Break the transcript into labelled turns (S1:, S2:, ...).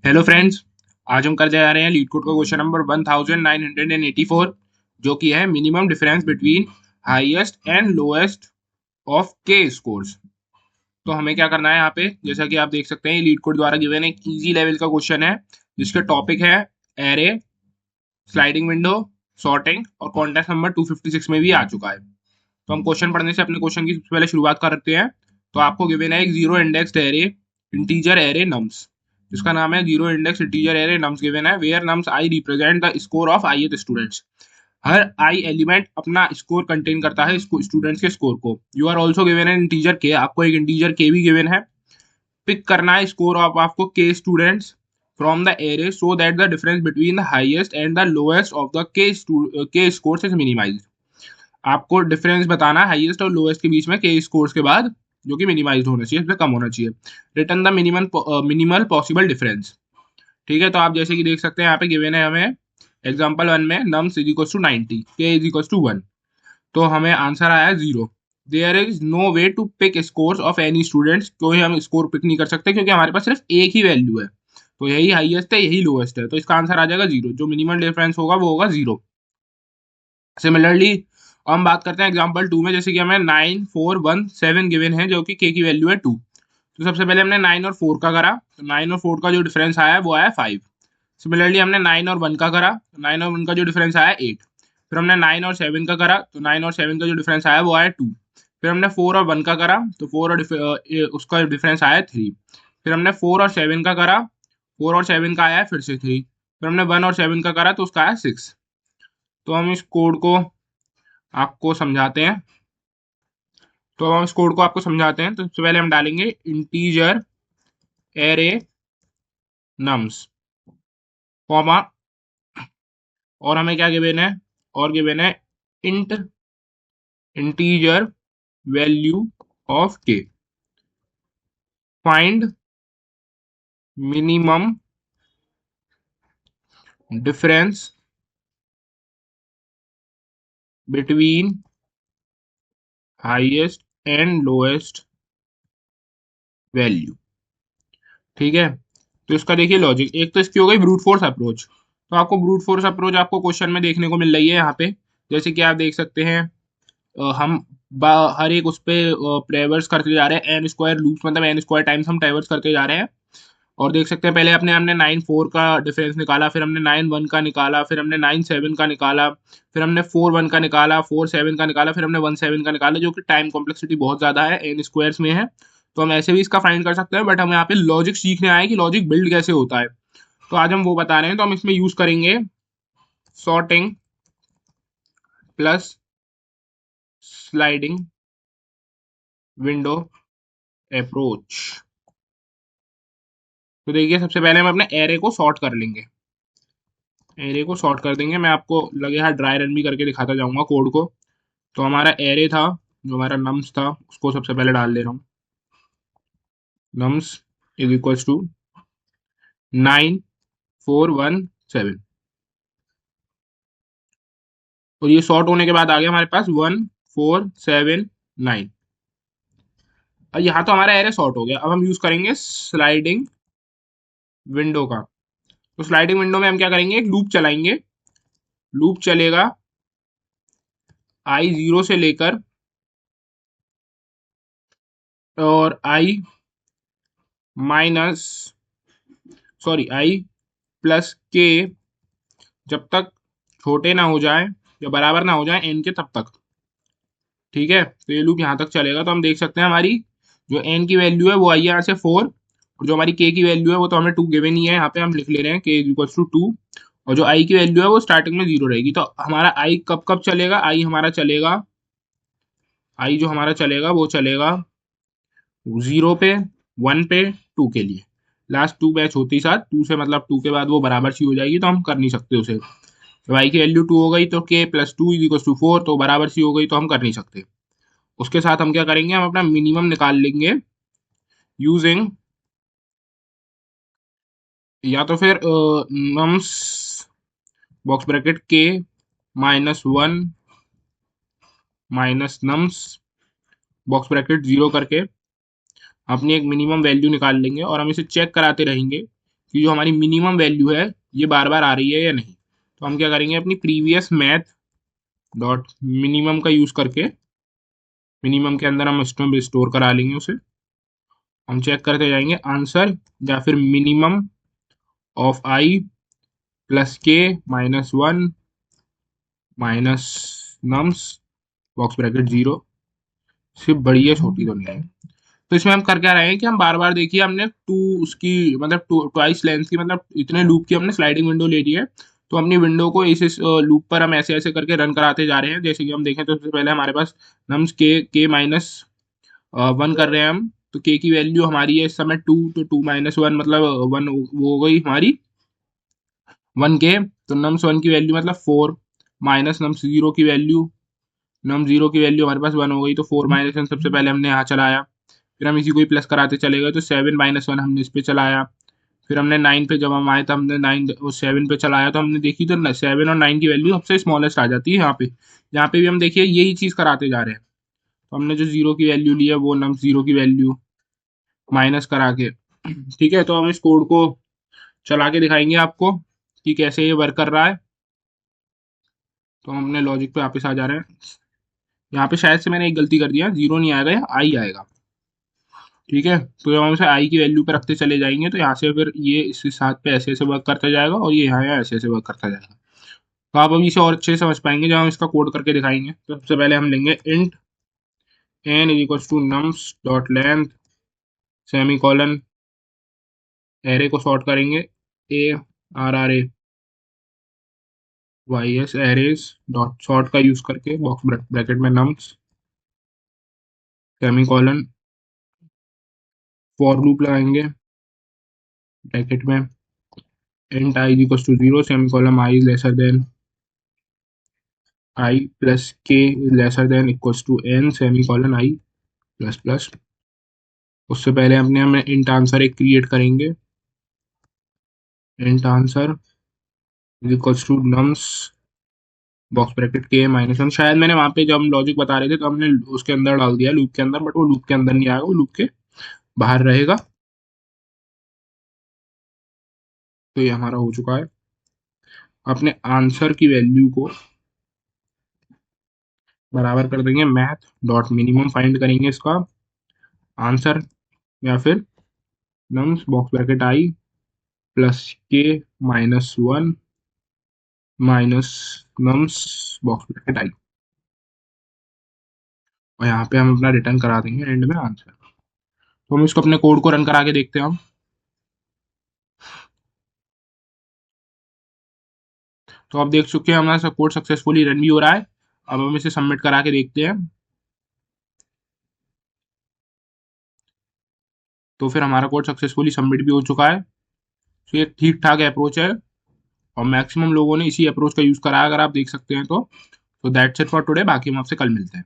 S1: Hello friends. आज हम कर जा रहे हैं लीड कोड का क्वेश्चन नंबर 1984, जो कि है minimum difference between highest and lowest of के स्कोर्स। तो हमें क्या करना है यहाँ पे, जैसा कि आप देख सकते हैं लीड कोड द्वारा गिवन एक इजी लेवल का क्वेश्चन है, जिसका टॉपिक है एरे, स्लाइडिंग विंडो, सॉर्टिंग और कॉन्टेक्स्ट नंबर 256 में भी आ चुका है। तो हम क्वेश्चन पढ़ने से अपने क्वेश्चन की सबसे पहले शुरुआत करते हैं। तो आपको गिवन है एक zero indexed array, integer array nums, जिसका नाम है zero index integer array nums given है, where nums I represent the score of I students. हर आई एलिमेंट अपना स्कोर कंटेन करता है स्टूडेंट्स के स्कोर को। यू आर ऑल्सो गिवन है इंटीजर के, आपको एक इंटीजर के भी गिवन है। पिक करना है स्कोर ऑफ आपको के students from the array so that the difference between the highest and the lowest of the के स्कोर्स इज मिनिमाइज्ड। आपको डिफरेंस बताना है हाईएस्ट और लोएस्ट के बीच में के स्कोर्स के बाद, जो कि मिनिमाइज होना चाहिए, इसमें कम होना चाहिए। Return the minimal possible difference. ठीक है, तो आप जैसे कि देख सकते हैं यहाँ पे गिवन है हमें एग्जांपल 1 में नम्स इज इक्वल टू 90, के इज इक्वल टू 1। तो हमें आंसर आया है 0। There is no way to pick scores of any students. कोई हम स्कोर पिक नहीं कर सकते क्योंकि हमारे पास सिर्फ एक ही वैल्यू है। तो यही हाईएस्ट है, यही लोएस्ट है, तो इसका आंसर आ जाएगा 0। जो मिनिमल डिफरेंस होगा वो होगा 0। सिमिलरली हम बात करते हैं एग्जांपल 2 में, जैसे कि हमें 9417 गिवन है, जो कि के की वैल्यू है 2। तो सबसे पहले हमने 9 और 4 का करा, तो 9 और 4 का जो डिफरेंस आया वो आया 5। सिमिलरली हमने 9 और 1 का करा, तो 9 और 1 का जो डिफरेंस आया 8। फिर हमने 9 और 7 का करा, तो 9 और 7 का जो डिफरेंस आया वो आया 2। फिर हमने 4 और 1 का करा, तो 4 और उसका डिफरेंस आया 3। फिर हमने 4 और 7 का करा, 4 और 7 का आया फिर से 3। फिर हमने 1 और 7 का करा, तो उसका आया 6। तो हम इस कोड को आपको समझाते हैं। तो हम इस कोड को आपको समझाते हैं। तो सबसे पहले हम डालेंगे इंटीजर एरे नम्स, कॉमा, और हमें क्या गिवन है, और गिवन है इंट इंटीजर वैल्यू ऑफ के, find minimum difference between highest and lowest value. ठीक है, तो इसका देखिए लॉजिक, एक तो इसकी हो गई ब्रूट फोर्स अप्रोच। तो आपको ब्रूट फोर्स अप्रोच आपको क्वेश्चन में देखने को मिल रही है यहाँ पे, जैसे कि आप देख सकते हैं। हम हर एक उस पे ट्रेवर्स करते जा रहे हैं, एन स्क्वायर लूप्स, मतलब एन स्क्वायर टाइम्स हम ट्रेवर्स करते जा रहे हैं। और देख सकते हैं पहले अपने हमने 9 4 का डिफरेंस निकाला, फिर हमने 9 1 का निकाला, फिर हमने 9 7 का निकाला, फिर हमने 4 1 का निकाला, 4 7 का निकाला, फिर हमने 1 7 का निकाला, जो कि टाइम कॉम्प्लेक्सिटी बहुत ज्यादा है, एन स्क्वायर्स में है। तो हम ऐसे भी इसका फाइंड कर सकते हैं, बट हम यहाँ पे लॉजिक सीखने आए कि लॉजिक बिल्ड कैसे होता है। तो आज हम वो बता रहे हैं। तो हम इसमें यूज करेंगे sorting plus sliding window approach. तो देखिए सबसे पहले हम अपने एरे को सॉर्ट कर लेंगे, एरे को सॉर्ट कर देंगे। मैं आपको लगे हाथ ड्राई रन भी करके दिखाता जाऊंगा कोड को। तो हमारा एरे था, जो हमारा नम्स था, उसको सबसे पहले डाल दे रहा हूँ। नम्स इज इक्वल्स टू 9417, और ये सॉर्ट होने के बाद आ गया हमारे पास 1479। और यहाँ तो हमारा एरे सॉर्ट हो गया। अब हम यूज करेंगे स्लाइडिंग विंडो का। तो स्लाइडिंग विंडो में हम क्या करेंगे, एक लूप चलाएंगे। लूप चलेगा i0 से लेकर और माइनस i+k, जब तक छोटे ना हो जाए या बराबर ना हो जाए n के, तब तक। ठीक है, तो ये लूप यहाँ तक चलेगा। तो हम देख सकते हैं हमारी जो n की वैल्यू है वो आई है यहाँ से 4, और जो हमारी k की वैल्यू है वो तो हमें 2 गिवन ही है, यहाँ पे हम लिख ले रहे हैं k इज इक्वल टू 2। और जो i की वैल्यू है वो स्टार्टिंग में 0 रहेगी। तो हमारा i कब कब चलेगा, i हमारा चलेगा, i जो हमारा चलेगा वो चलेगा 0 पे, 1 पे, 2 के लिए। लास्ट 2 बैच होती साथ 2 से, मतलब 2 के बाद वो बराबर सी हो जाएगी, तो हम कर नहीं सकते उसे। जब आई की वैल्यू 2 हो गई तो k plus 2 is equal to 4, तो बराबर सी हो गई, तो हम कर नहीं सकते। उसके साथ हम क्या करेंगे, हम अपना मिनिमम निकाल लेंगे यूजिंग, या तो फिर nums box bracket k -1 minus nums box bracket 0 करके अपनी एक मिनिमम वैल्यू निकाल लेंगे, और हम इसे चेक कराते रहेंगे कि जो हमारी मिनिमम वैल्यू है ये बार बार आ रही है या नहीं। तो हम क्या करेंगे, अपनी प्रीवियस मैथ डॉट मिनिमम का यूज करके मिनिमम के अंदर हम उसमें स्टोर करा लेंगे उसे। हम चेक करते जाएंगे आंसर या फिर minimum of I plus K minus one minus nums box bracket zero, सिर्फ बड़ी है छोटी तो नहीं है। तो इसमें हम कर क्या रहे हैं कि हम बार बार देखिए हमने टू उसकी मतलब ट्वाइस लेंथ की मतलब इतने लूप की हमने स्लाइडिंग विंडो ले ली है। तो अपनी विंडो को इस लूप पर हम ऐसे ऐसे करके रन कराते जा रहे हैं। जैसे कि हम देखें तो सबसे पहले हमारे पास नम्स के माइनस वन कर रहे हैं हम। तो के की वैल्यू हमारी है इस समय टू, तो टू माइनस वन मतलब वन वो हो गई हमारी वन के। तो नम्स वन की वैल्यू मतलब फोर माइनस नम्स जीरो की वैल्यू, नम जीरो की वैल्यू हमारे पास वन हो गई। तो फोर माइनस वन सबसे पहले हमने यहाँ चलाया, फिर हम इसी को ही प्लस कराते चले गए। तो सेवन माइनस वन हमने इस पे चलाया, फिर हमने नाइन पे जब हम आए तो हमने नाइन सेवन पे चलाया। तो हमने देखी तो सेवन और नाइन की वैल्यू सबसे स्मॉलेस्ट आ जाती है यहाँ पे भी हम देखिए यही चीज कराते जा रहे हैं। तो हमने जो जीरो की वैल्यू ली है वो नम जीरो की वैल्यू माइनस करा के, ठीक है। तो हम इस कोड को चला के दिखाएंगे आपको कि कैसे ये वर्क कर रहा है। तो हम अपने लॉजिक पे वापस आ जा रहे हैं। यहाँ पे शायद से मैंने एक गलती कर दिया, जीरो नहीं आएगा, यहाँ आई आएगा, ठीक है। तो जब हम इसे आई की वैल्यू पे रखते चले जाएंगे तो यहाँ से फिर ये इसके साथ पे ऐसे ऐसे वर्क करता जाएगा और ये यहाँ ऐसे ऐसे वर्क करता जाएगा। तो आप अभी इसे और अच्छे से समझ पाएंगे जब हम इसका कोड करके दिखाएंगे। तो सबसे पहले हम लेंगे int N is equal to nums dot length semi colon, array को सॉर्ट करेंगे A R R A Y S arrays dot sort का यूज करके बॉक्स ब्रैकेट में nums semi colon, for loop लगाएंगे ब्रैकेट में int I equal to zero semi colon I is lesser than I plus K is lesser than equals to N semi colon I plus plus. उससे पहले अपने हमें int answer एक create करेंगे, int answer is equals to nums box bracket के minus one. शायद मैंने वहां पे जब हम लॉजिक बता रहे थे तो हमने उसके अंदर डाल दिया लूप के अंदर, बट वो लूप के अंदर नहीं आएगा, वो लूप के बाहर रहेगा। तो ये हमारा हो चुका है। अपने आंसर की वैल्यू को बराबर कर देंगे मैथ डॉट मिनिमम, फाइंड करेंगे इसका आंसर या फिर nums box bracket I plus K minus one minus nums box bracket I, और यहाँ पे हम अपना रिटर्न करा देंगे एंड में आंसर। तो हम इसको अपने कोड को रन करा के देखते हैं हम। तो आप देख चुके हैं हमारा सब कोड सक्सेसफुली रन भी हो रहा है। अब हम इसे सबमिट करा के देखते हैं। तो फिर हमारा कोड सक्सेसफुली सबमिट भी हो चुका है। तो ये ठीक ठाक अप्रोच है और मैक्सिमम लोगों ने इसी अप्रोच का यूज करा है, अगर आप देख सकते हैं तो। दैट्स इट फॉर टुडे, बाकी हम आपसे कल मिलते हैं।